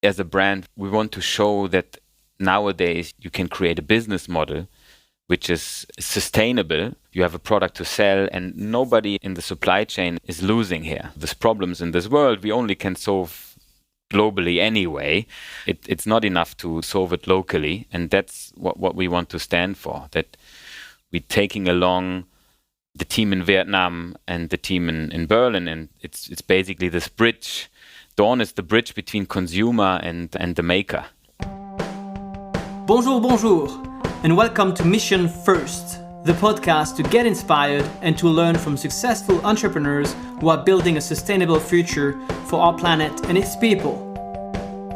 as a brand, we want to show that nowadays you can create a business model which is sustainable. You have a product to sell and nobody in the supply chain is losing here. There's problems in this world we only can solve globally anyway. It's not enough to solve it locally. And that's what we want to stand for, that we're taking along the team in Vietnam and the team in Berlin. And it's basically this bridge. Dawn is the bridge between consumer and the maker. Bonjour, bonjour, and welcome to Mission First, the podcast to get inspired and to learn from successful entrepreneurs who are building a sustainable future for our planet and its people.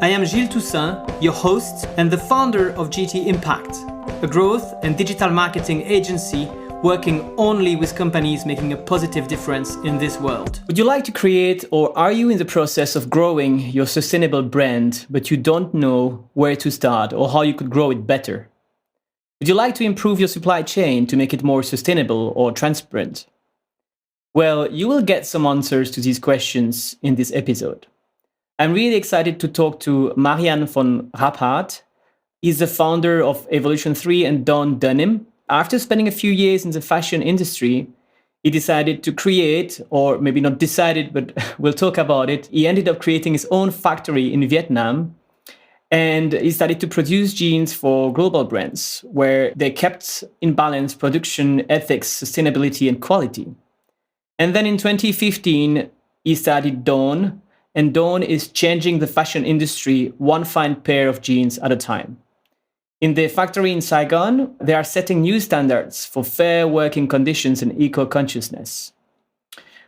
I am Gilles Toussaint, your host and the founder of GT Impact, a growth and digital marketing agency working only with companies making a positive difference in this world. Would you like to create, or are you in the process of growing your sustainable brand, but you don't know where to start or how you could grow it better? Would you like to improve your supply chain to make it more sustainable or transparent? Well, you will get some answers to these questions in this episode. I'm really excited to talk to Marian Von Rappard. He's the founder of Evolution 3 and Dawn Denim. After spending a few years in the fashion industry, he decided to create, or maybe not decided, but we'll talk about it. He ended up creating his own factory in Vietnam, and he started to produce jeans for global brands, where they kept in balance production, ethics, sustainability, and quality. And then in 2015, he started Dawn, and Dawn is changing the fashion industry one fine pair of jeans at a time. In the factory in Saigon, they are setting new standards for fair working conditions and eco-consciousness.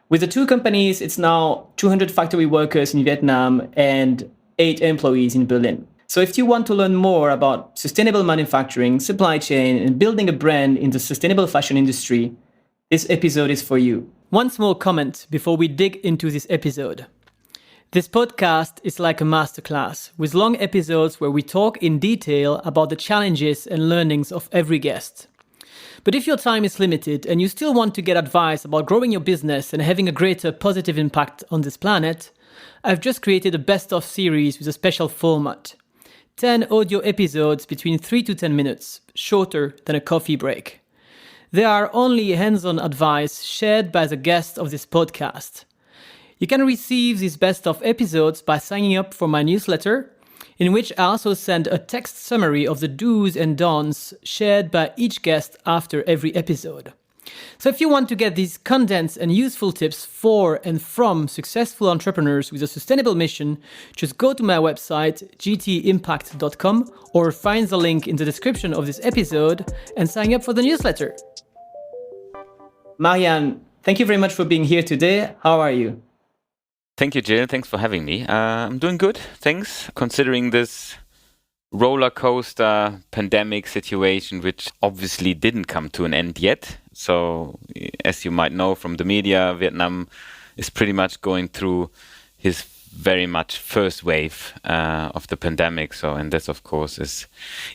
With the two companies, it's now 200 factory workers in Vietnam and 8 employees in Berlin. So if you want to learn more about sustainable manufacturing, supply chain, and building a brand in the sustainable fashion industry, this episode is for you. One small comment before we dig into this episode. This podcast is like a masterclass with long episodes where we talk in detail about the challenges and learnings of every guest. But if your time is limited and you still want to get advice about growing your business and having a greater positive impact on this planet, I've just created a best-of series with a special format. 10 audio episodes between 3 to 10 minutes, shorter than a coffee break. They are only hands-on advice shared by the guests of this podcast. You can receive these best-of episodes by signing up for my newsletter, in which I also send a text summary of the do's and don'ts shared by each guest after every episode. So if you want to get these condensed and useful tips for and from successful entrepreneurs with a sustainable mission, just go to my website, gtimpact.com, or find the link in the description of this episode and sign up for the newsletter. Marian, thank you very much for being here today. How are you? Thank you, Jill. Thanks for having me. I'm doing good, thanks. Considering this roller coaster pandemic situation, which obviously didn't come to an end yet. So, as you might know from the media, Vietnam is pretty much going through his very much first wave of the pandemic. So, and this, of course, is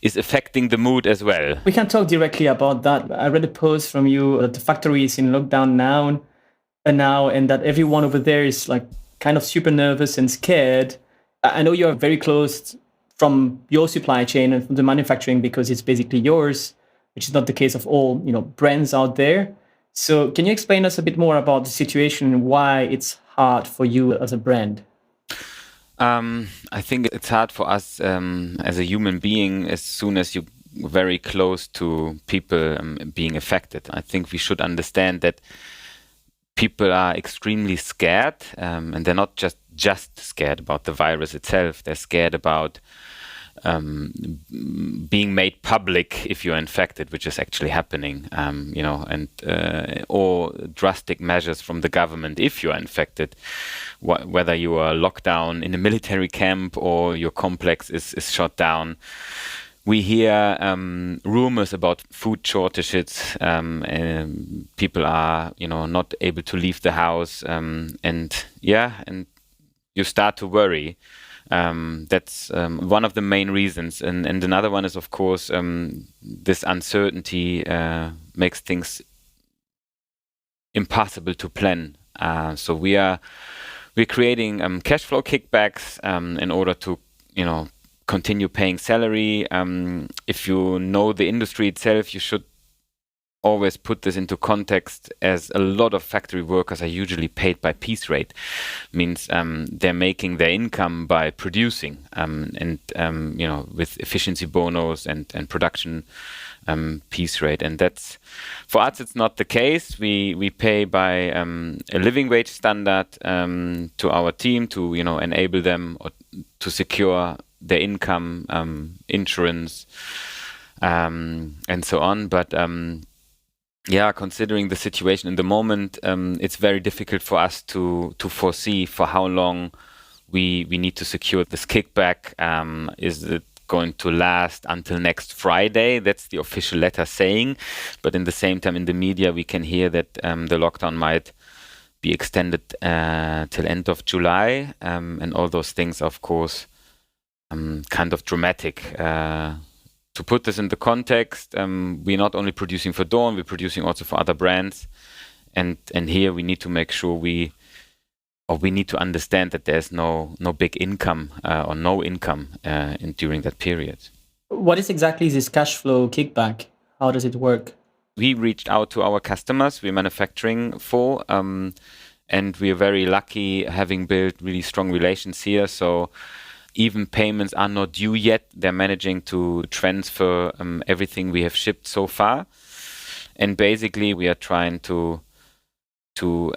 affecting the mood as well. We can talk directly about that. I read a post from you that the factory is in lockdown now, and that everyone over there is like kind of super nervous and scared. I know you're very close from your supply chain and from the manufacturing because it's basically yours, which is not the case of all, brands out there. So can you explain us a bit more about the situation and why it's hard for you as a brand? I think it's hard for us as a human being as soon as you're very close to people being affected. I think we should understand that people are extremely scared, and they're not just scared about the virus itself. They're scared about being made public if you're infected, which is actually happening, or drastic measures from the government if you're infected, whether you are locked down in a military camp or your complex is shut down. We hear rumors about food shortages. People are, not able to leave the house, and you start to worry. That's one of the main reasons, and another one is, of course, this uncertainty makes things impossible to plan. So we're creating cash flow kickbacks in order to continue paying salary. If you know the industry itself, you should always put this into context, as a lot of factory workers are usually paid by piece rate. Means they're making their income by producing, and with efficiency bonus and production piece rate. And that's, for us, it's not the case. We pay by a living wage standard to our team to enable them to secure their income, insurance, and so on. But considering the situation in the moment, it's very difficult for us to foresee for how long we need to secure this kickback. Is it going to last until next Friday? That's the official letter saying. But in the same time, in the media, we can hear that the lockdown might be extended till end of July. And all those things, of course, kind of dramatic. To put this into context, we're not only producing for Dawn, we're producing also for other brands. And here we need to make sure we need to understand that there's no big income or no income during that period. What is exactly this cash flow kickback? How does it work? We reached out to our customers we're manufacturing for, and we're very lucky having built really strong relations here. So even payments are not due yet. They're managing to transfer everything we have shipped so far. And basically, we are trying to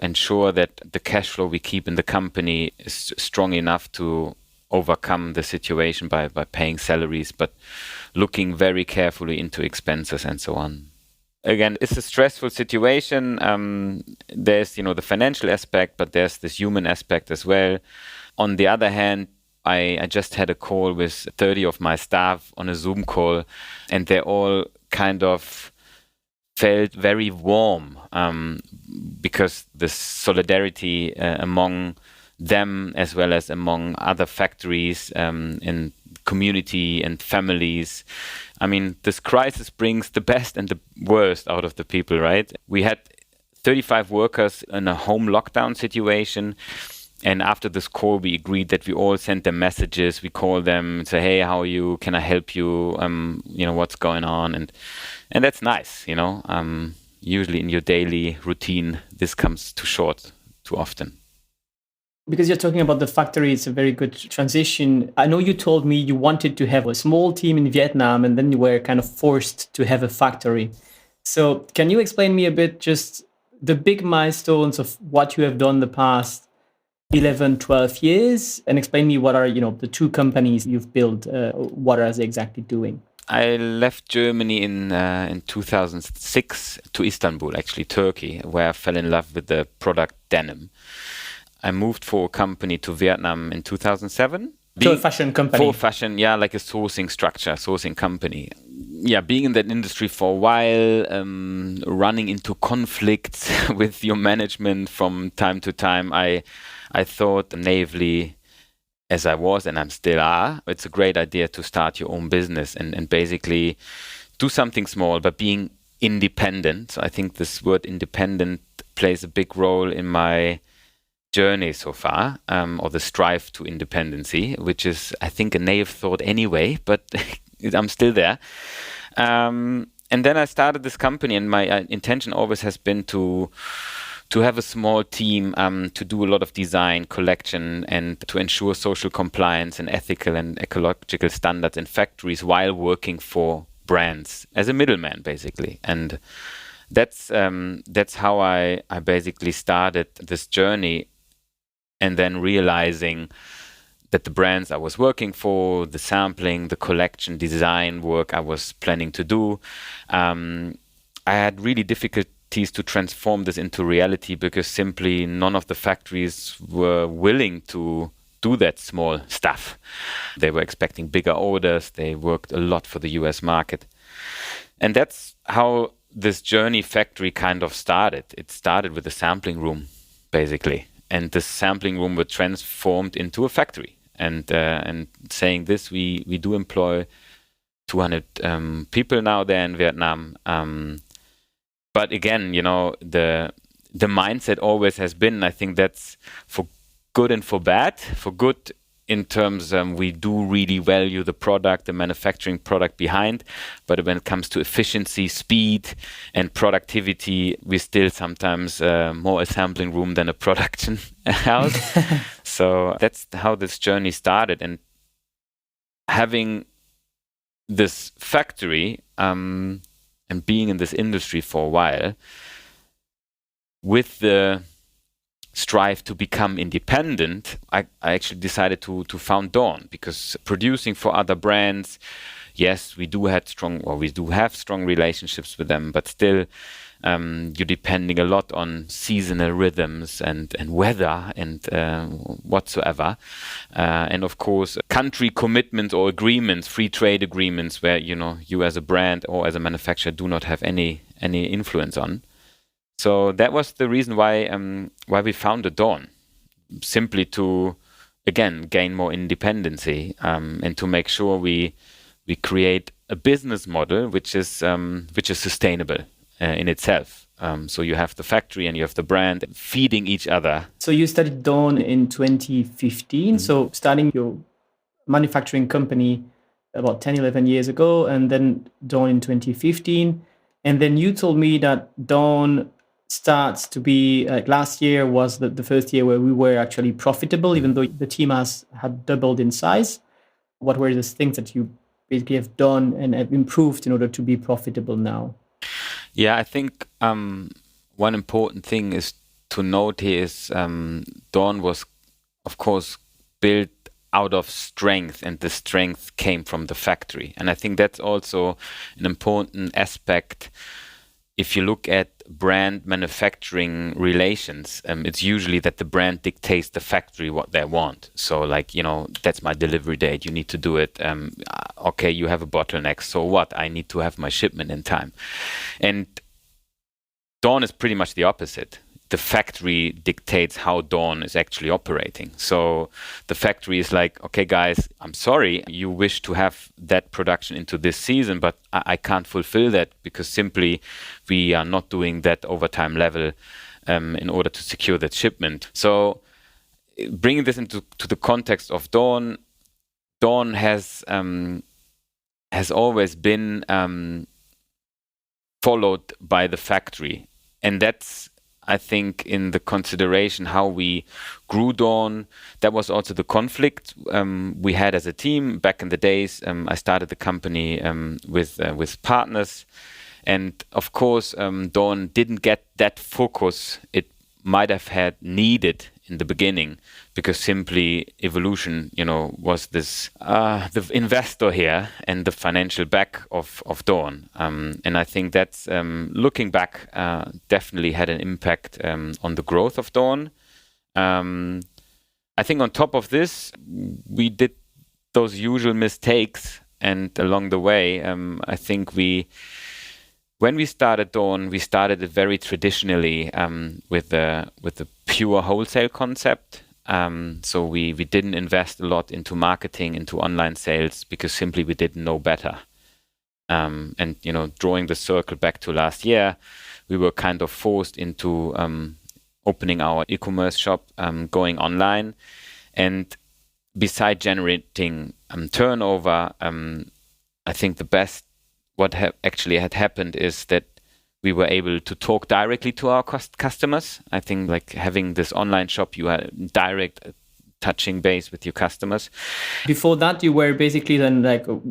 ensure that the cash flow we keep in the company is strong enough to overcome the situation by paying salaries, but looking very carefully into expenses and so on. Again, it's a stressful situation. There's, the financial aspect, but there's this human aspect as well. On the other hand, I just had a call with 30 of my staff on a Zoom call, and they all kind of felt very warm because the solidarity among them as well as among other factories and community and families. I mean, this crisis brings the best and the worst out of the people, right? We had 35 workers in a home lockdown situation. And after this call, we agreed that we all send them messages. We call them and say, "Hey, how are you? Can I help you? What's going on?" And that's nice, Usually in your daily routine, this comes too short too often. Because you're talking about the factory, it's a very good transition. I know you told me you wanted to have a small team in Vietnam, and then you were kind of forced to have a factory. So can you explain me a bit just the big milestones of what you have done the past 11, 12 years, and explain me what are, the two companies you've built, what are they exactly doing? I left Germany in 2006 to Istanbul, actually Turkey, where I fell in love with the product denim. I moved for a company to Vietnam in 2007. So a fashion company. For fashion, like a sourcing company. Yeah, being in that industry for a while, running into conflicts with your management from time to time, I thought naively, as I was and I'm still are, it's a great idea to start your own business and basically do something small, but being independent. So I think this word independent plays a big role in my journey so far, or the strive to independency, which is, I think, a naive thought anyway, but I'm still there. And then I started this company, and my intention always has been to have a small team, to do a lot of design, collection, and to ensure social compliance and ethical and ecological standards in factories while working for brands as a middleman, basically. And that's how I basically started this journey, and then realizing that the brands I was working for, the sampling, the collection, design work I was planning to do, I had really difficulties to transform this into reality because simply none of the factories were willing to do that small stuff. They were expecting bigger orders. They worked a lot for the US market. And that's how this journey factory kind of started. It started with a sampling room, basically. And this sampling room was transformed into a factory. And saying this, we do employ 200 people now there in Vietnam. But again, the mindset always has been, I think that's for good and for bad. For good, in terms we do really value the product, the manufacturing product behind, but when it comes to efficiency, speed, and productivity, we still sometimes more assembling room than a production house. So that's how this journey started. And having this factory and being in this industry for a while, with the strive to become independent, I actually decided to found Dawn, because producing for other brands, yes, we do have strong relationships with them, but still you're depending a lot on seasonal rhythms and weather and whatsoever. And of course, country commitments or agreements, free trade agreements, where you as a brand or as a manufacturer do not have any influence on. So that was the reason why we founded Dawn, simply to, again, gain more independency and to make sure we create a business model which is sustainable in itself. So you have the factory and you have the brand feeding each other. So you started Dawn in 2015. Mm-hmm. So starting your manufacturing company about 10, 11 years ago, and then Dawn in 2015. And then you told me that Dawn starts to be, last year was the first year where we were actually profitable, even though the team had doubled in size. What were the things that you basically have done and have improved in order to be profitable now? Yeah, I think one important thing is to note here is Dawn was, of course, built out of strength, and the strength came from the factory. And I think that's also an important aspect. If you look at brand manufacturing relations, it's usually that the brand dictates the factory what they want. So that's my delivery date. You need to do it. Okay, you have a bottleneck. So what? I need to have my shipment in time. And Dawn is pretty much the opposite. The factory dictates how Dawn is actually operating. So the factory is like, okay, guys, I'm sorry, you wish to have that production into this season, but I can't fulfill that because simply we are not doing that overtime level in order to secure that shipment. So bringing this into the context of Dawn, Dawn has always been followed by the factory. And that's, I think, in the consideration how we grew Dawn, that was also the conflict we had as a team back in the days. I started the company with partners, and of course, Dawn didn't get that focus it might have had needed in the beginning, because simply evolution, was this the investor here and the financial back of Dawn. And I think that's, looking back, definitely had an impact on the growth of Dawn. I think on top of this, we did those usual mistakes, and along the way, I think when we started Dawn, we started it very traditionally with the pure wholesale concept. So we didn't invest a lot into marketing, into online sales, because simply we didn't know better. And drawing the circle back to last year, we were kind of forced into opening our e-commerce shop, going online, and beside generating turnover, I think the best what actually had happened is that we were able to talk directly to our customers. I think having this online shop, you had direct touching base with your customers. Before that, you were basically then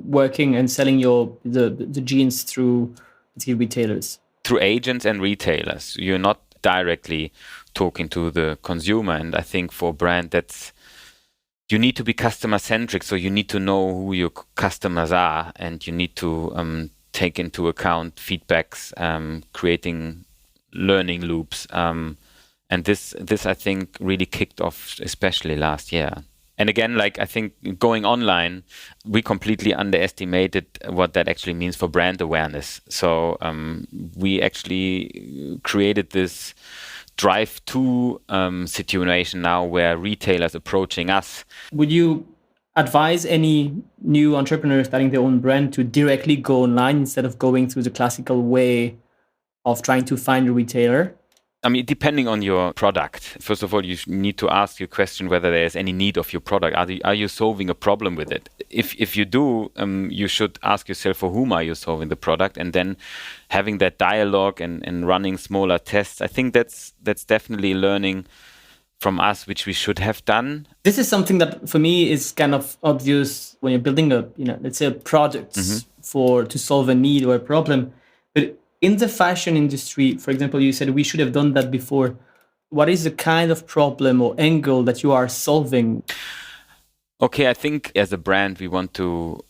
working and selling the jeans through the retailers. Through agents and retailers. You're not directly talking to the consumer. And I think for a brand, you need to be customer centric. So you need to know who your customers are, and you need to take into account feedbacks, creating learning loops. And this I think really kicked off, especially last year. And again, I think going online, we completely underestimated what that actually means for brand awareness. So we actually created this drive-to situation now where retailers approaching us. Would you advise any new entrepreneur starting their own brand to directly go online instead of going through the classical way of trying to find a retailer? I mean, depending on your product, first of all, you need to ask your question whether there is any need of your product. Are you solving a problem with it? If you do, you should ask yourself for whom are you solving the product, and then having that dialogue and running smaller tests. I think that's definitely learning from us, which we should have done. This is something that for me is kind of obvious when you're building a, let's say a product to solve a need or a problem. But in the fashion industry, for example, you said we should have done that before. What is the kind of problem or angle that you are solving? Okay, I think as a brand, we want to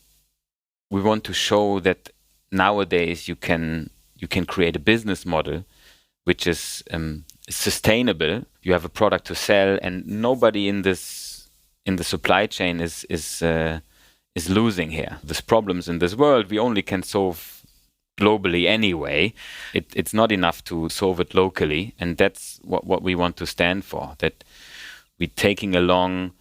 show that nowadays you can create a business model which is sustainable. You have a product to sell, and nobody in the supply chain is losing here. There's problems in this world we only can solve globally anyway. It's not enough to solve it locally, and that's what we want to stand for. That we're taking along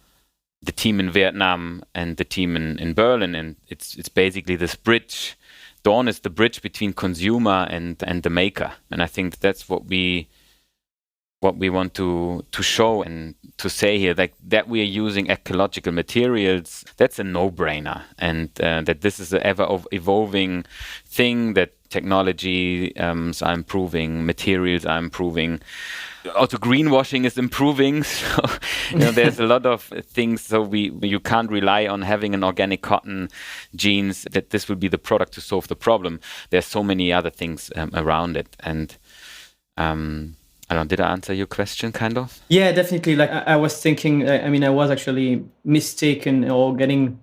the team in Vietnam and the team in Berlin, and it's basically this bridge. Dawn is the bridge between consumer and the maker, and I think that's what we want to show and to say here, like that we are using ecological materials. That's a no-brainer, and that this is an ever-evolving thing, that technology are improving, materials are improving. Also, greenwashing is improving. So, there's a lot of things. So you can't rely on having an organic cotton jeans, that this will be the product to solve the problem. There's so many other things around it. And I don't know, did I answer your question, kind of? Yeah, definitely. Like I was thinking, I was actually mistaken or getting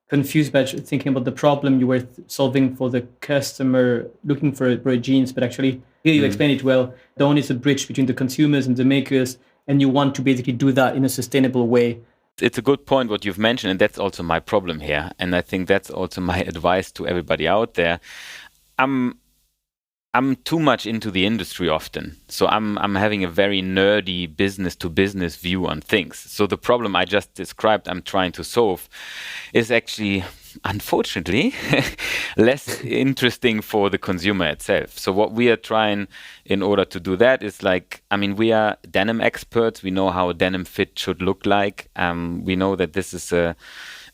confused by thinking about the problem you were solving for the customer looking for a jeans, but actually here you explain it well. Dawn is a bridge between the consumers and the makers, and you want to basically do that in a sustainable way. It's a good point what you've mentioned, and that's also my problem here. And I think that's also my advice to everybody out there. I'm too much into the industry often. So I'm having a very nerdy business to business view on things. So the problem I just described I'm trying to solve is actually, unfortunately, less interesting for the consumer itself. So what we are trying in order to do that is we are denim experts. We know how a denim fit should look like. We know that this is a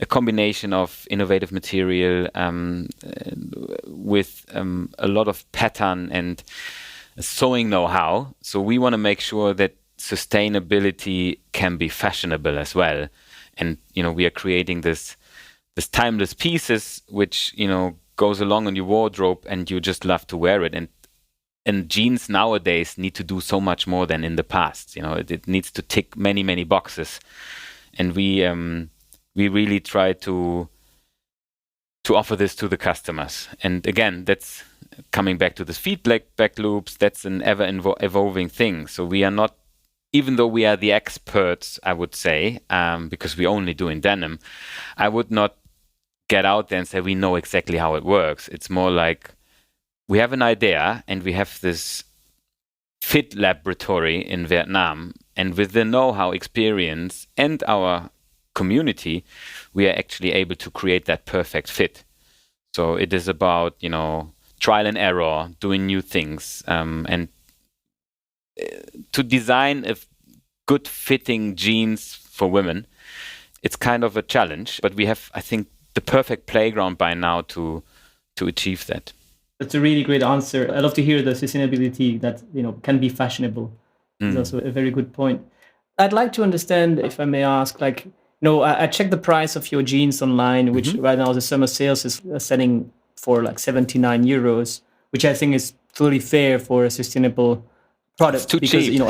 combination of innovative material with a lot of pattern and sewing know-how. So we want to make sure that sustainability can be fashionable as well. And, we are creating this timeless pieces, which, goes along in your wardrobe and you just love to wear it. And jeans nowadays need to do so much more than in the past. It needs to tick many, many boxes. And we really try to offer this to the customers. And again, that's coming back to this feedback loops. That's an ever evolving thing. So we are not, even though we are the experts, I would say, because we're only doing denim, I would not get out there and say we know exactly how it works. It's more like we have an idea and we have this fit laboratory in Vietnam, and with the know-how, experience, and our community, we are actually able to create that perfect fit. So it is about, trial and error, doing new things, and to design a good fitting jeans for women. It's kind of a challenge, but we have, I think, the perfect playground by now to achieve that. That's a really great answer. I love to hear the sustainability that can be fashionable. It's also a very good point. I'd like to understand, if I may ask, I checked the price of your jeans online, which right now the summer sales is selling for 79 euros, which I think is totally fair for a sustainable product. It's too cheap.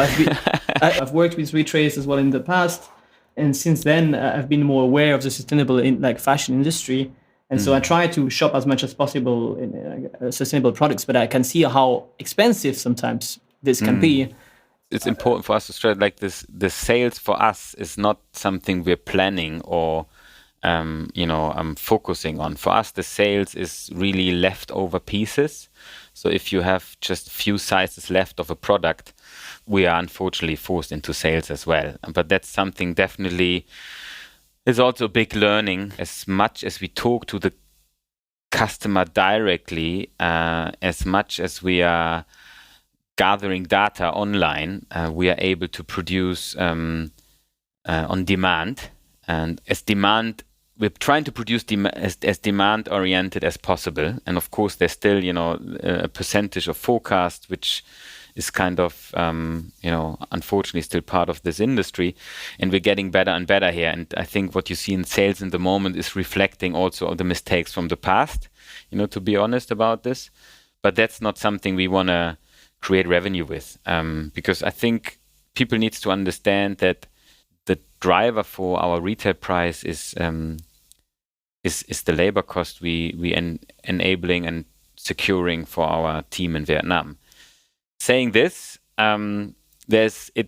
I've worked with retrades as well in the past, and since then I've been more aware of the sustainable fashion industry, and so I try to shop as much as possible in sustainable products. But I can see how expensive sometimes this can be. It's important for us to stress this. The sales for us is not something we're planning or focusing on. For us, the sales is really leftover pieces. So if you have just few sizes left of a product, we are unfortunately forced into sales as well. But that's something definitely is also a big learning. As much as we talk to the customer directly, as much as we are gathering data online, we are able to produce on demand. And we're trying to produce as demand oriented as possible. And of course, there's still, a percentage of forecast, which is kind of, unfortunately still part of this industry. And we're getting better and better here. And I think what you see in sales in the moment is reflecting also the mistakes from the past, to be honest about this. But that's not something we want to create revenue with, because I think people need to understand that the driver for our retail price is the labor cost we enabling and securing for our team in Vietnam. Saying this,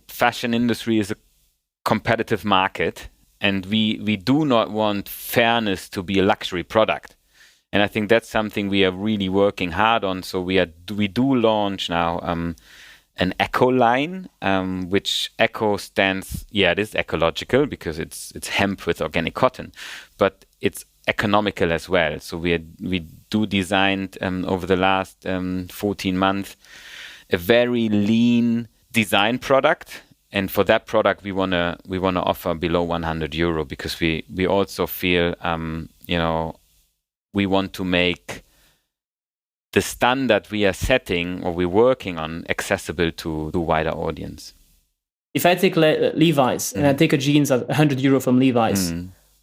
fashion industry is a competitive market, and we do not want fairness to be a luxury product. And I think that's something we are really working hard on. So we do launch now an eco line, which eco stands, it is ecological because it's hemp with organic cotton, but it's economical as well. So we do designed over the last 14 months a very lean design product. And for that product, we wanna offer below 100 euro because we also feel we want to make the standard we are setting or we're working on accessible to the wider audience. If I take Levi's and I take a jeans at 100 euro from Levi's,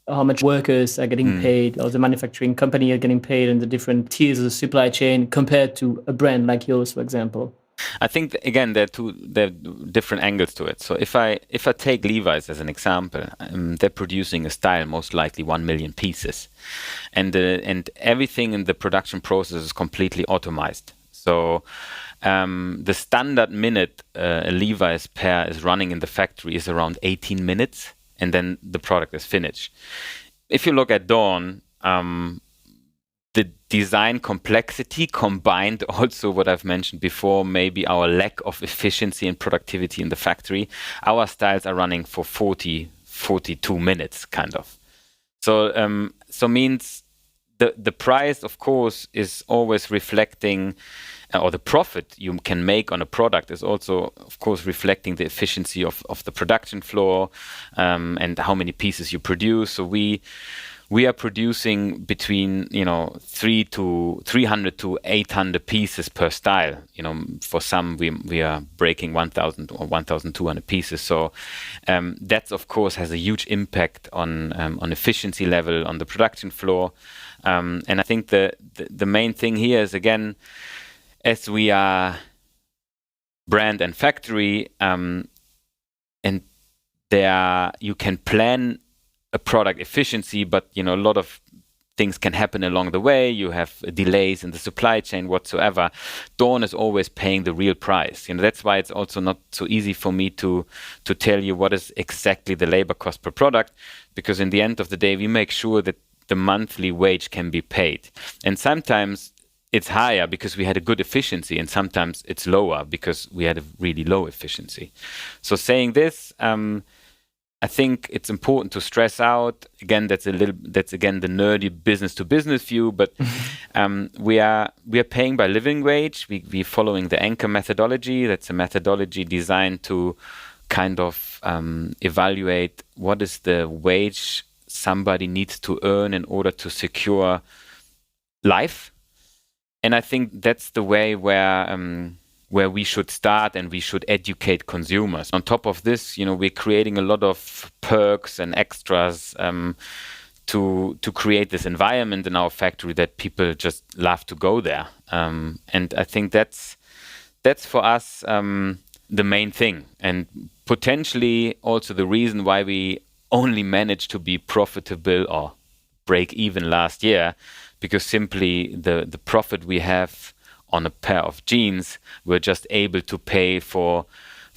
how much workers are getting paid, or the manufacturing company are getting paid, and the different tiers of the supply chain compared to a brand like yours, for example? I think again there are different angles to it. So if I take Levi's as an example, they're producing a style most likely 1 million pieces, and everything in the production process is completely automized. So the standard minute a Levi's pair is running in the factory is around 18 minutes, and then the product is finished. If you look at Dawn, the design complexity combined also what I've mentioned before, maybe our lack of efficiency and productivity in the factory, our styles are running for 42 minutes kind of. So means the price, of course, is always reflecting, or the profit you can make on a product is also, of course, reflecting the efficiency of the production floor and how many pieces you produce. So we are producing between 300 to 800 pieces per style. For some we are breaking 1,000 or 1,200 pieces. So that of course has a huge impact on efficiency level on the production floor. And I think the main thing here is, again, as we are brand and factory, and you can plan a product efficiency, but a lot of things can happen along the way. You have delays in the supply chain whatsoever. Dawn is always paying the real price. That's why it's also not so easy for me to tell you what is exactly the labor cost per product, because in the end of the day, we make sure that the monthly wage can be paid. And sometimes it's higher because we had a good efficiency, and sometimes it's lower because we had a really low efficiency. So saying this, I think it's important to stress out, again, that's again the nerdy business to business view, but we are paying by living wage. We're following the anchor methodology. That's a methodology designed to kind of evaluate what is the wage somebody needs to earn in order to secure life. And I think that's the way where we should start, and we should educate consumers. On top of this, we're creating a lot of perks and extras to create this environment in our factory that people just love to go there. And I think that's for us the main thing, and potentially also the reason why we only managed to be profitable or break even last year, because simply the profit we have on a pair of jeans, we're just able to pay for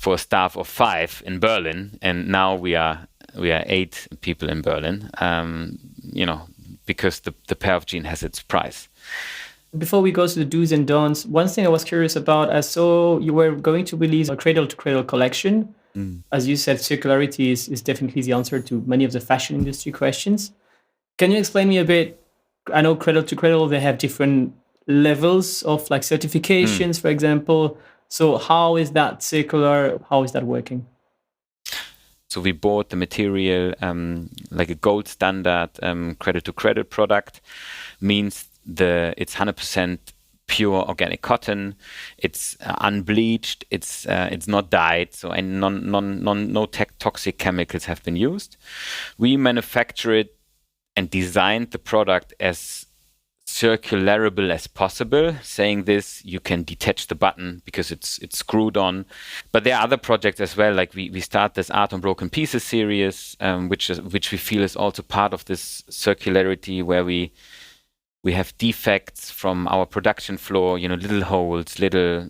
a staff of 5 in Berlin, and now we are 8 people in Berlin, because the pair of jeans has its price. Before we go to the do's and don'ts, one thing I was curious about, I saw you were going to release a cradle-to-cradle collection. As you said, circularity is definitely the answer to many of the fashion industry questions. Can you explain me a bit? I know cradle-to-cradle, they have different levels of certifications, for example. So how is that circular? How is that working? So we bought the material like a gold standard credit to credit product, means it's 100% pure organic cotton. It's unbleached. It's not dyed. So and no toxic chemicals have been used. We manufacture it and designed the product as circularable as possible. Saying this, you can detach the button because it's screwed on. But there are other projects as well. Like we start this Art on Broken Pieces series, which we feel is also part of this circularity, where we have defects from our production floor, little holes, little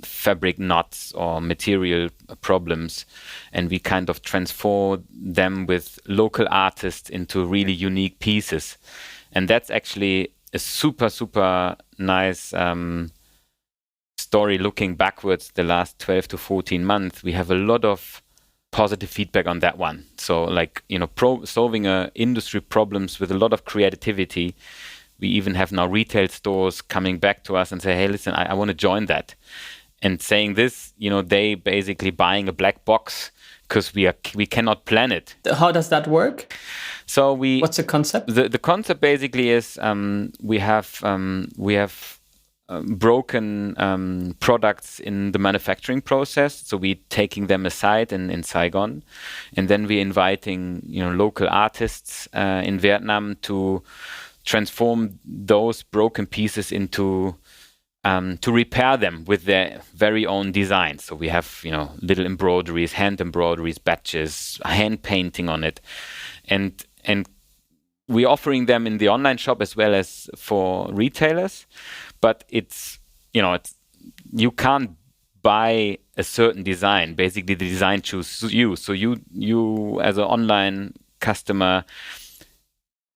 fabric knots or material problems, and we kind of transform them with local artists into really unique pieces. And that's actually a super, super nice story looking backwards the last 12 to 14 months. We have a lot of positive feedback on that one. So like, solving industry problems with a lot of creativity. We even have now retail stores coming back to us and say, hey, listen, I want to join that. And saying this, they basically buying a black box because we cannot plan it. How does that work? So what's the concept? The concept basically is we have broken products in the manufacturing process. So we taking them aside in Saigon, and then we're inviting local artists in Vietnam to transform those broken pieces into to repair them with their very own design. So we have little embroideries, hand embroideries, batches, hand painting on it, and we're offering them in the online shop as well as for retailers. But it's you can't buy a certain design. Basically, the design chooses you. So you as an online customer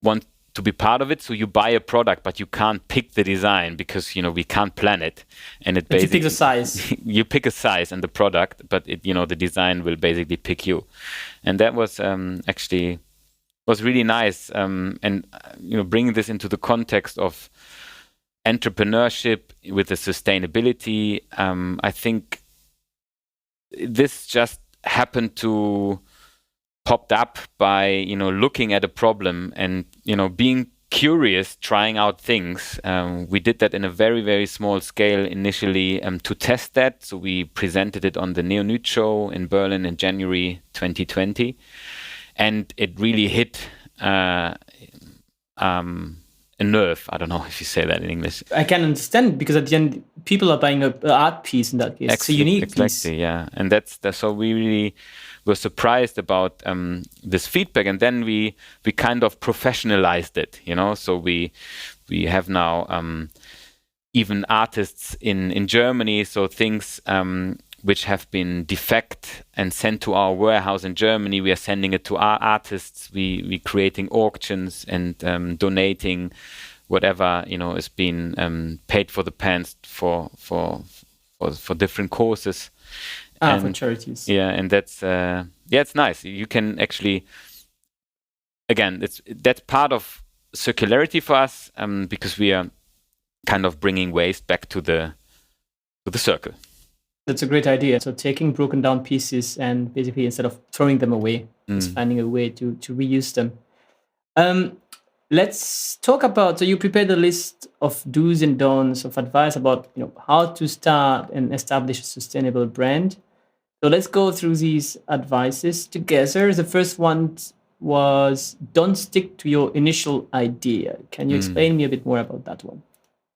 want to be part of it. So you buy a product, but you can't pick the design because we can't plan it. And it basically you pick the size. You pick a size and the product, but the design will basically pick you. And that was actually was really nice. And bringing this into the context of entrepreneurship with the sustainability, I think this just happened to popped up by looking at a problem and being curious, trying out things. We did that in a very, very small scale initially to test that. So we presented it on the Neonut show in Berlin in January 2020, and it really hit a nerve. I don't know if you say that in English. I can understand, because at the end, people are buying an art piece in that case. It's a unique piece. Exactly, yeah. And that's so we really were surprised about this feedback. And then we kind of professionalized it, So we have now even artists in Germany. So things which have been defect and sent to our warehouse in Germany, we are sending it to our artists. We creating auctions and donating whatever is being paid for the pants for different causes. For charities. Yeah, and that's it's nice. You can actually, again, that's part of circularity for us because we are kind of bringing waste back to the circle. That's a great idea. So taking broken down pieces and basically instead of throwing them away, just finding a way to reuse them. Let's talk about, so you prepared a list of do's and don'ts of advice about how to start and establish a sustainable brand. So let's go through these advices together. The first one was, don't stick to your initial idea. Can you explain me a bit more about that one?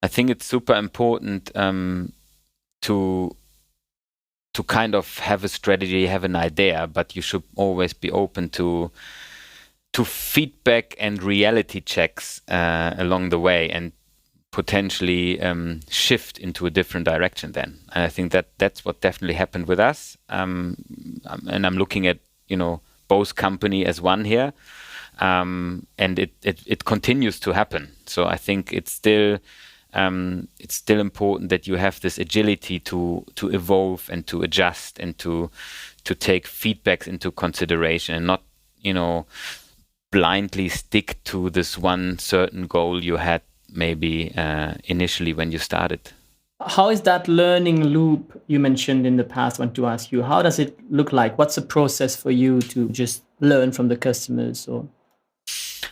I think it's super important to kind of have a strategy, have an idea, but you should always be open to feedback and reality checks along the way, and potentially shift into a different direction then. And I think that's what definitely happened with us. And I'm looking at, both company as one here. And it continues to happen. So I think it's still important that you have this agility to evolve and to adjust and to take feedbacks into consideration, and not, blindly stick to this one certain goal you had maybe initially when you started. How is that learning loop you mentioned in the past? I want to ask you, how does it look like? What's the process for you to just learn from the customers? Or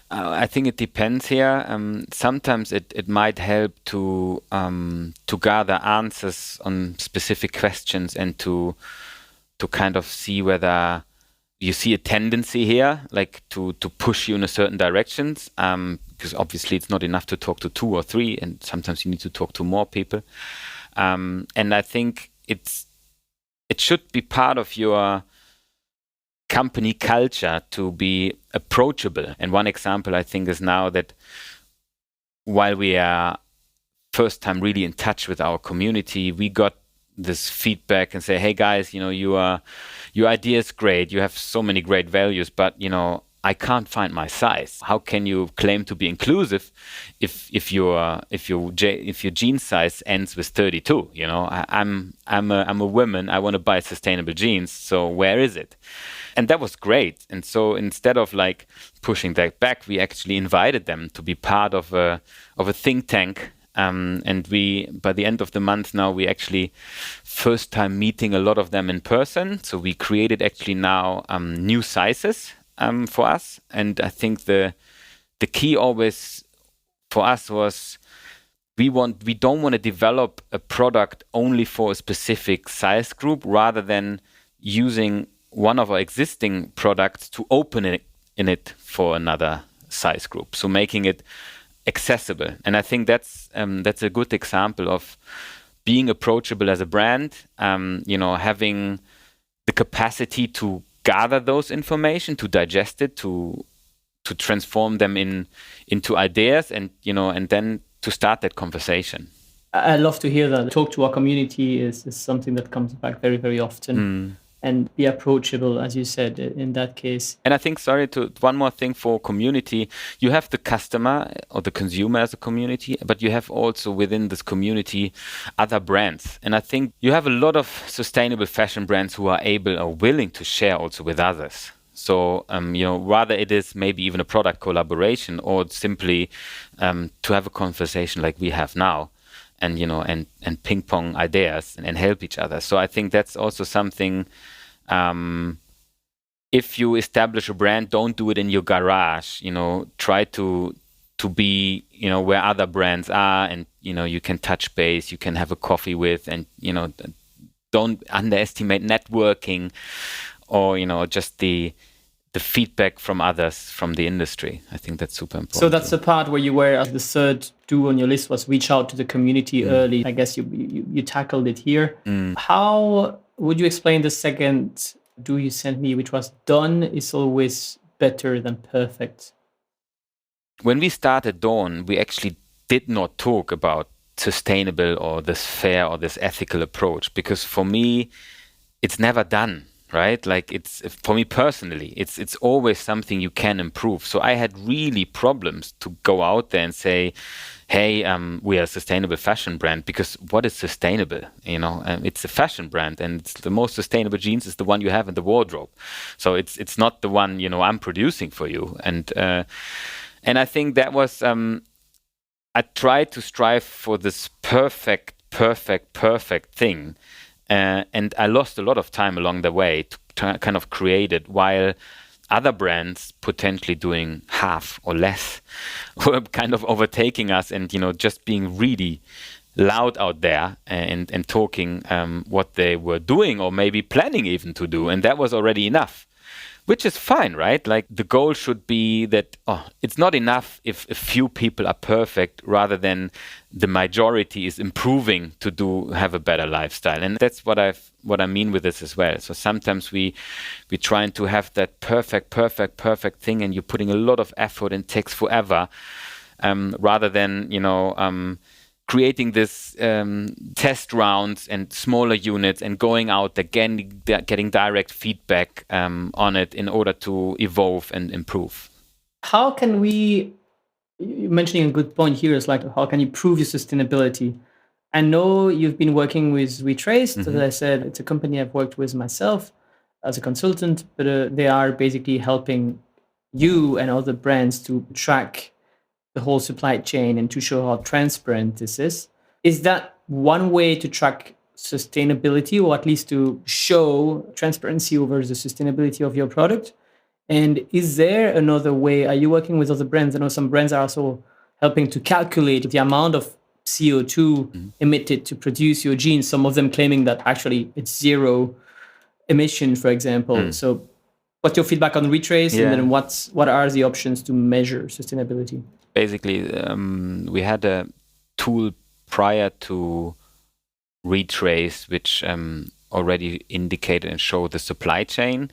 I think it depends here. Sometimes it might help to gather answers on specific questions and to kind of see whether you see a tendency here, like to push you in a certain directions. Because obviously it's not enough to talk to 2 or 3, and sometimes you need to talk to more people. And I think it should be part of your company culture to be approachable. And one example I think is now that while we are first time really in touch with our community, we got this feedback and say, hey guys, your idea is great. You have so many great values, but I can't find my size. How can you claim to be inclusive if your jean size ends with 32? I'm a woman. I want to buy sustainable jeans. So where is it? And that was great. And so instead of like pushing that back, we actually invited them to be part of a think tank. And we, by the end of the month now, we actually first time meeting a lot of them in person. So we created actually now new sizes for us. And I think the key always for us was we don't want to develop a product only for a specific size group, rather than using one of our existing products to open it in it for another size group. So making it accessible. And I think that's a good example of being approachable as a brand, having the capacity to gather those information, to digest it, to transform them into ideas, and then to start that conversation. I love to hear that. Talk to our community is something that comes back very, very often. And be approachable, as you said, in that case. And I think, one more thing for community, you have the customer or the consumer as a community, but you have also within this community other brands. And I think you have a lot of sustainable fashion brands who are able or willing to share also with others. So, rather it is maybe even a product collaboration, or simply to have a conversation like we have now. And and ping pong ideas and help each other. So I think that's also something. If you establish a brand, don't do it in your garage. Try to be where other brands are, and you can touch base, you can have a coffee with, and don't underestimate networking, or just the feedback from others from the industry. I think that's super important. So that's the part where you were, the third do on your list was reach out to the community early. I guess you tackled it here. How would you explain the second do you sent me, which was done is always better than perfect? When we started Dawn, we actually did not talk about sustainable or this fair or this ethical approach, because for me, it's never done. Right? Like it's, for me personally, it's always something you can improve. So I had really problems to go out there and say, hey, we are a sustainable fashion brand, because what is sustainable? It's a fashion brand, and it's the most sustainable jeans is the one you have in the wardrobe. So it's not the one, I'm producing for you. And I think that was, I tried to strive for this perfect thing. And I lost a lot of time along the way to kind of create it, while other brands potentially doing half or less were kind of overtaking us, and just being really loud out there and talking what they were doing or maybe planning even to do, and that was already enough. Which is fine, right? Like the goal should be that it's not enough if a few people are perfect, rather than the majority is improving to have a better lifestyle. And that's what I mean with this as well. So sometimes we trying to have that perfect thing, and you're putting a lot of effort and it takes forever, rather than creating this test rounds and smaller units, and going out again, getting direct feedback on it in order to evolve and improve. How can we, you're mentioning a good point here, is like, how can you prove your sustainability? I know you've been working with Retraced. As I said, it's a company I've worked with myself as a consultant, but they are basically helping you and other brands to track the whole supply chain and to show how transparent this is. Is that one way to track sustainability, or at least to show transparency over the sustainability of your product? And is there another way? Are you working with other brands? I know some brands are also helping to calculate the amount of CO2 emitted to produce your jeans. Some of them claiming that actually it's zero emission, for example. So what's your feedback on Retrace? And then what are the options to measure sustainability? Basically, we had a tool prior to Retrace, which already indicated and showed the supply chain.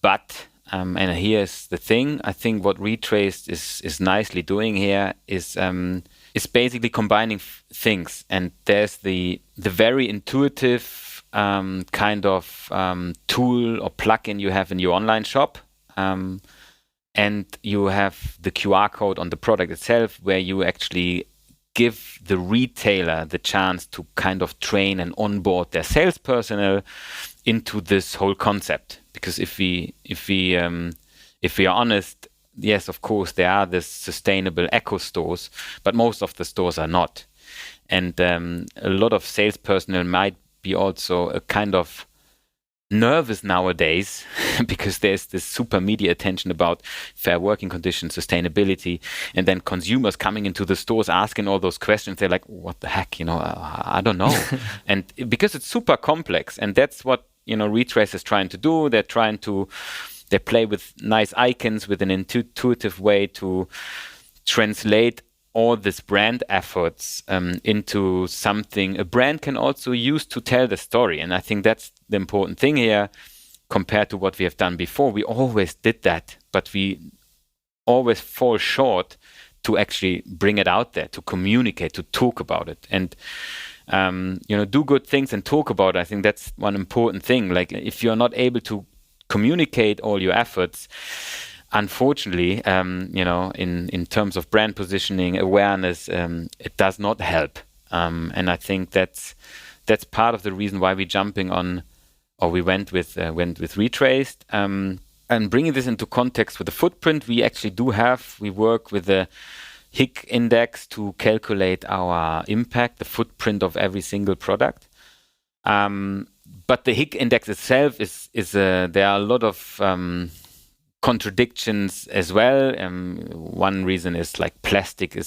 But, and here's the thing, I think what Retrace is nicely doing here is basically combining things. And there's the very intuitive kind of tool or plugin you have in your online shop. And you have the QR code on the product itself, where you actually give the retailer the chance to kind of train and onboard their sales personnel into this whole concept. Because if we are honest, yes, of course, there are the sustainable eco stores, but most of the stores are not. And a lot of sales personnel might be also a kind of nervous nowadays because there's this super media attention about fair working conditions, sustainability, and then consumers coming into the stores asking all those questions. They're like, what the heck, I don't know. And because it's super complex, and that's what, Retrace is trying to do. They play with nice icons, with an intuitive way to translate all this brand efforts into something a brand can also use to tell the story. And I think that's the important thing here compared to what we have done before. We always did that, but we always fall short to actually bring it out there, to communicate, to talk about it. And, do good things and talk about it. I think that's one important thing. Like, if you're not able to communicate all your efforts, unfortunately, in terms of brand positioning, awareness, it does not help. And I think that's part of the reason why we went with Retraced. And bringing this into context with the footprint, we work with the HIC index to calculate our impact, the footprint of every single product. But the HIC index itself there are a lot of contradictions as well. One reason is like plastic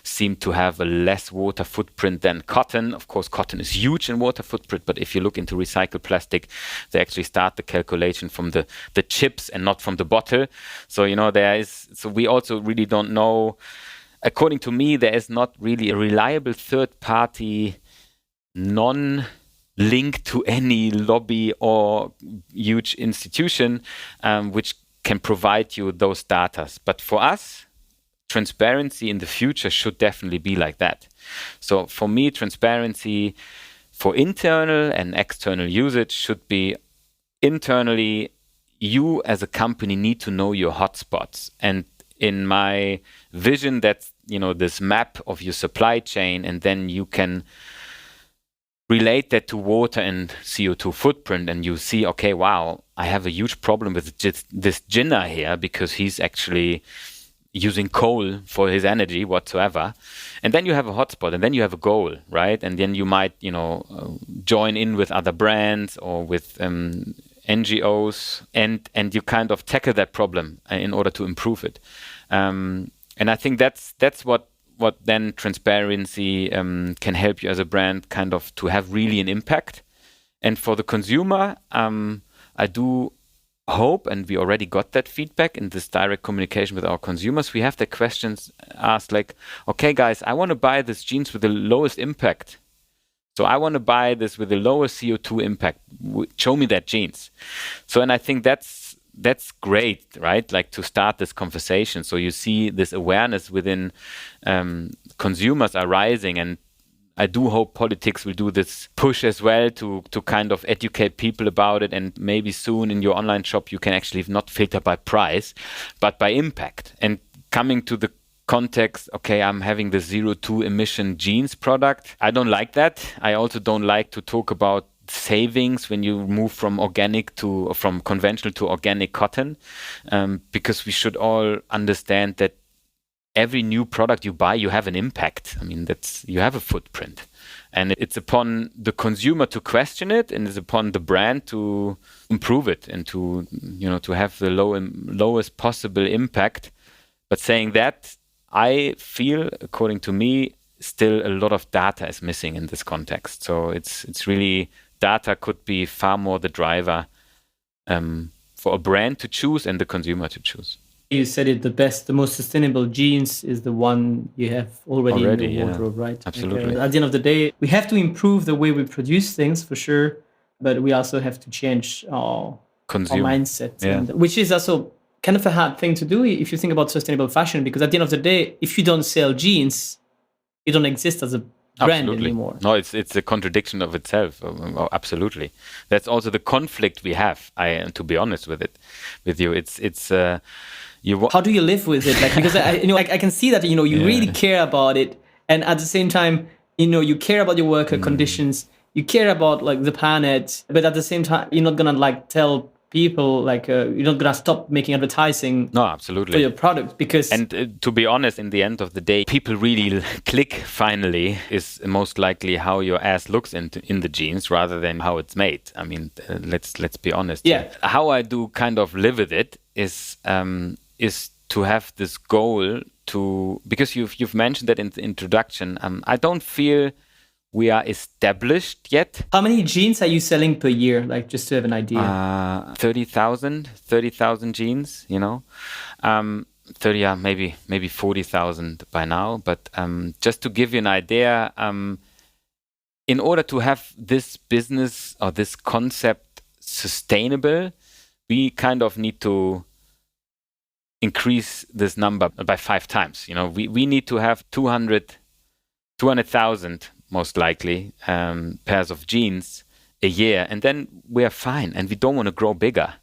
seem to have a less water footprint than cotton. Of course, cotton is huge in water footprint, but if you look into recycled plastic, they actually start the calculation from the chips and not from the bottle. So, so we also really don't know. According to me, there is not really a reliable third-party, non-linked to any lobby or huge institution, which can provide you those data. But for us, transparency in the future should definitely be like that. So for me, transparency for internal and external usage should be internally, you as a company need to know your hotspots. And in my vision, that's, this map of your supply chain, and then you can relate that to water and CO2 footprint, and you see, okay, wow, I have a huge problem with this ginner here because he's actually using coal for his energy whatsoever. And then you have a hotspot, and then you have a goal, right? And then you might, join in with other brands or with NGOs, and you kind of tackle that problem in order to improve it. And I think that's what then transparency can help you as a brand kind of to have really an impact. And for the consumer, I do hope, and we already got that feedback in this direct communication with our consumers, we have the questions asked like, okay, guys, I want to buy this jeans with the lowest impact. So I want to buy this with the lowest CO2 impact. Show me that jeans. So, and I think that's great, right? Like to start this conversation. So you see this awareness within consumers are rising, and I do hope politics will do this push as well to kind of educate people about it. And maybe soon in your online shop, you can actually not filter by price, but by impact. And coming to the context, okay, I'm having the 0.2 emission jeans product. I don't like that. I also don't like to talk about savings when you move from conventional to organic cotton, because we should all understand that every new product you buy, you have an impact. I mean, you have a footprint. And it's upon the consumer to question it, and it's upon the brand to improve it and to have the lowest possible impact. But saying that, I feel, according to me, still a lot of data is missing in this context. So it's really, data could be far more the driver for a brand to choose and the consumer to choose. You said it the best. The most sustainable jeans is the one you have already in your wardrobe, right? Absolutely. Like, at the end of the day, we have to improve the way we produce things for sure, but we also have to change our mindset, which is also kind of a hard thing to do if you think about sustainable fashion, because at the end of the day, if you don't sell jeans, you don't exist as a brand anymore. No, it's a contradiction of itself. Oh, absolutely. That's also the conflict we have. To be honest with you, it's. How do you live with it? Like, because I can see that you really care about it, and at the same time, you care about your worker conditions, you care about like the planet, but at the same time, you're not gonna like tell people like you're not gonna stop making advertising. No, absolutely, for your product, because to be honest, in the end of the day, people really click finally is most likely how your ass looks in the jeans rather than how it's made. I mean, let's be honest. Yeah. How I do kind of live with it is to have this goal because you've mentioned that in the introduction. I don't feel we are established yet. How many jeans are you selling per year? Like, just to have an idea. 30,000 jeans, 30, maybe 40,000 by now. But just to give you an idea, in order to have this business or this concept sustainable, we kind of need to increase this number by 5 times. We need to have 200,000 most likely pairs of jeans a year, and then we are fine, and we don't want to grow bigger.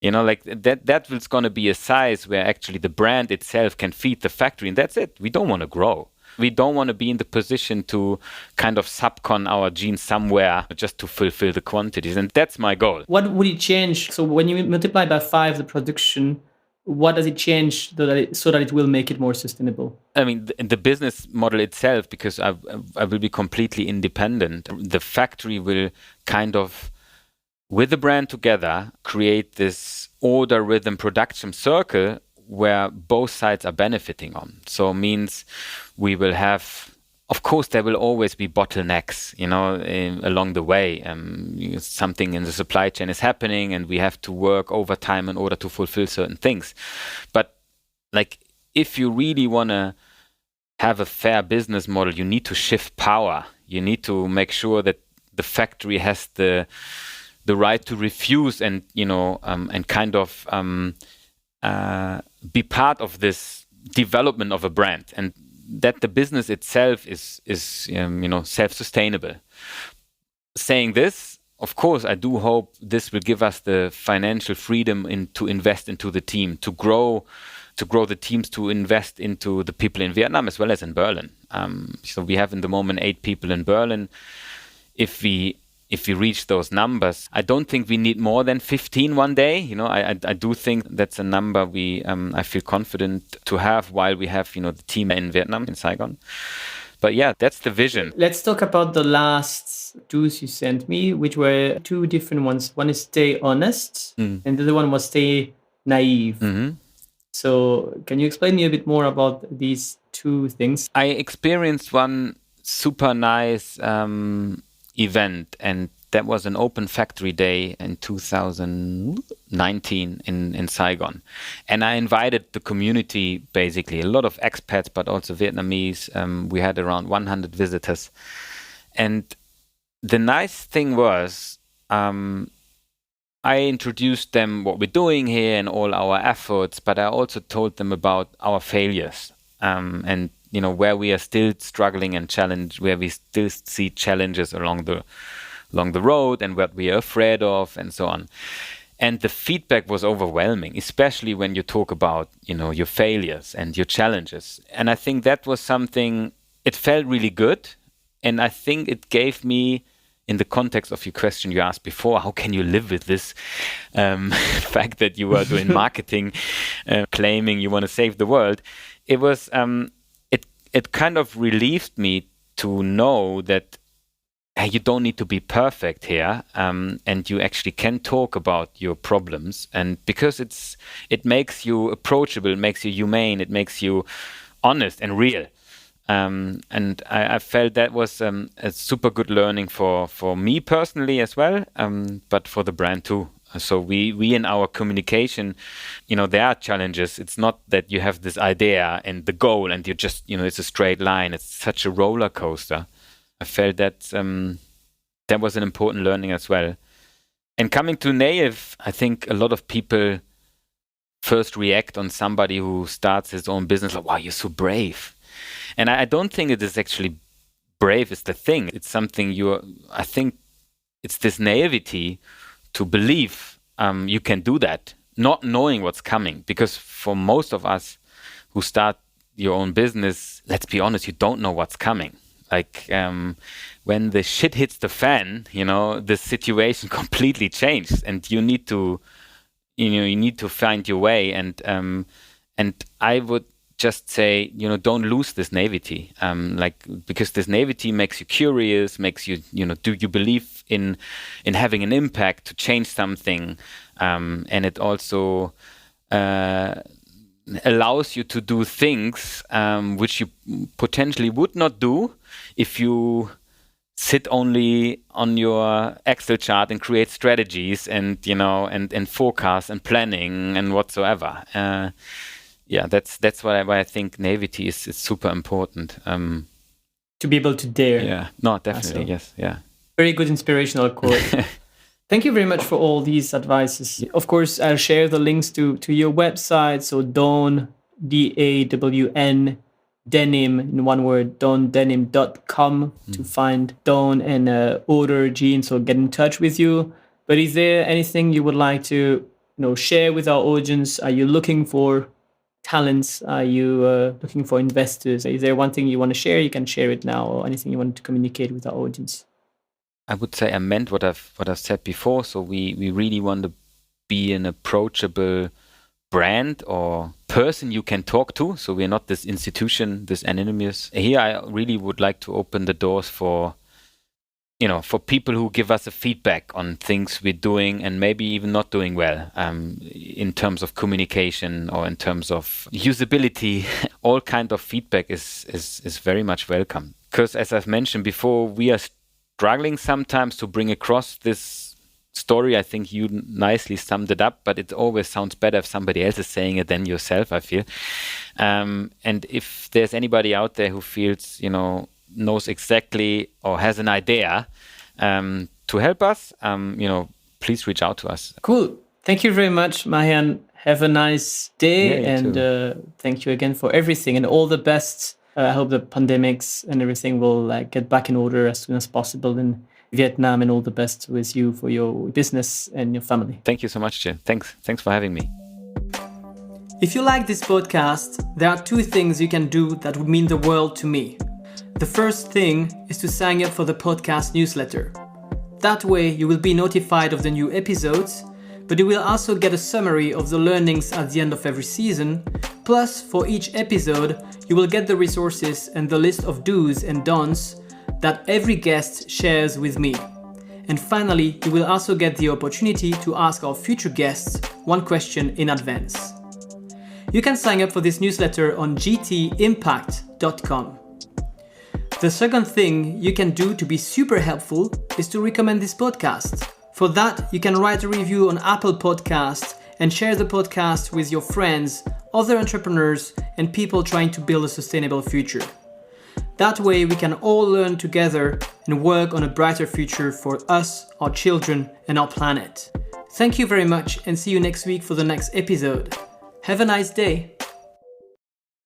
Like that is going to be a size where actually the brand itself can feed the factory, and that's it. We don't want to grow. We don't want to be in the position to kind of subcon our jeans somewhere just to fulfill the quantities, and that's my goal. What would it change? So when you multiply by 5 the production, what does it change so that it will make it more sustainable? I mean, the business model itself, because I will be completely independent. The factory will kind of, with the brand together, create this order rhythm production circle where both sides are benefiting on. So it means we will have, of course, there will always be bottlenecks, along the way. Something in the supply chain is happening, and we have to work overtime in order to fulfill certain things. But like, if you really want to have a fair business model, you need to shift power. You need to make sure that the factory has the right to refuse and kind of be part of this development of a brand, and that the business itself is self-sustainable. Saying this, of course, I do hope this will give us the financial freedom to invest into the team, to grow the teams, to invest into the people in Vietnam as well as in Berlin. So we have in the moment 8 people in Berlin. If we reach those numbers, I don't think we need more than 15 one day. I do think that's a number I feel confident to have while we have, the team in Vietnam, in Saigon. But yeah, that's the vision. Let's talk about the last 2 you sent me, which were 2 different ones. One is stay honest, and the other one was stay naive. Mm-hmm. So can you explain me a bit more about these 2 things? I experienced one super nice event, and that was an open factory day in 2019 in Saigon. And I invited the community, basically, a lot of expats, but also Vietnamese. We had around 100 visitors. And the nice thing was, I introduced them what we're doing here and all our efforts, but I also told them about our failures, and where we are still struggling and where we still see challenges along the road, and what we are afraid of, and so on. And the feedback was overwhelming, especially when you talk about, your failures and your challenges. And I think that was something, it felt really good. And I think it gave me, in the context of your question you asked before, how can you live with this fact that you are doing marketing, claiming you want to save the world? it was it kind of relieved me to know that hey, you don't need to be perfect here, and you actually can talk about your problems, and because it makes you approachable, it makes you humane, it makes you honest and real. And I felt that was a super good learning for me personally as well, but for the brand too. So we in our communication, there are challenges. It's not that you have this idea and the goal and you just, it's a straight line. It's such a roller coaster. I felt that that was an important learning as well. And coming to native, I think a lot of people first react on somebody who starts his own business like, wow, you're so brave. And I don't think it is actually brave is the thing. It's something I think it's this naivety to believe you can do that, not knowing what's coming. Because for most of us who start your own business, let's be honest, you don't know what's coming. Like when the shit hits the fan, the situation completely changes, and you need to, you need to find your way. And I would just say, don't lose this naivety, because this naivety makes you curious, makes you, do you believe in having an impact to change something, and it also allows you to do things which you potentially would not do if you sit only on your Excel chart and create strategies and and forecast and planning and whatsoever. That's why I think naivety is super important. To be able to dare. Yeah, no, definitely, yes, yeah. Very good inspirational quote. Thank you very much for all these advices. Of course, I'll share the links to your website. So Dawn, DAWN, Denim, in one word, dawndenim.com to find Dawn and order jeans or get in touch with you. But is there anything you would like to share with our audience? Are you looking for talents? Are you looking for investors? Is there one thing you want to share? You can share it now, or anything you want to communicate with our audience. I would say I meant what I've said before. So we really want to be an approachable brand or person you can talk to. So we're not this institution, this anonymous. Here I really would like to open the doors for for people who give us a feedback on things we're doing and maybe even not doing well, in terms of communication or in terms of usability. All kind of feedback is very much welcome. Because as I've mentioned before, we are struggling sometimes to bring across this story. I think you nicely summed it up, but it always sounds better if somebody else is saying it than yourself, I feel. And if there's anybody out there who feels, knows exactly or has an idea to help us, please reach out to us. Cool. Thank you very much, Marian. Have a nice day, and thank you again for everything and all the best. I hope the pandemics and everything will get back in order as soon as possible in Vietnam, and all the best with you for your business and your family. Thank you so much, Jay. Thanks for having me. If you like this podcast, there are two things you can do that would mean the world to me. The first thing is to sign up for the podcast newsletter. That way you will be notified of the new episodes, but you will also get a summary of the learnings at the end of every season. Plus, for each episode, you will get the resources and the list of do's and don'ts that every guest shares with me. And finally, you will also get the opportunity to ask our future guests one question in advance. You can sign up for this newsletter on gtimpact.com. The second thing you can do to be super helpful is to recommend this podcast. For that, you can write a review on Apple Podcasts and share the podcast with your friends, other entrepreneurs, and people trying to build a sustainable future. That way, we can all learn together and work on a brighter future for us, our children, and our planet. Thank you very much, and see you next week for the next episode. Have a nice day.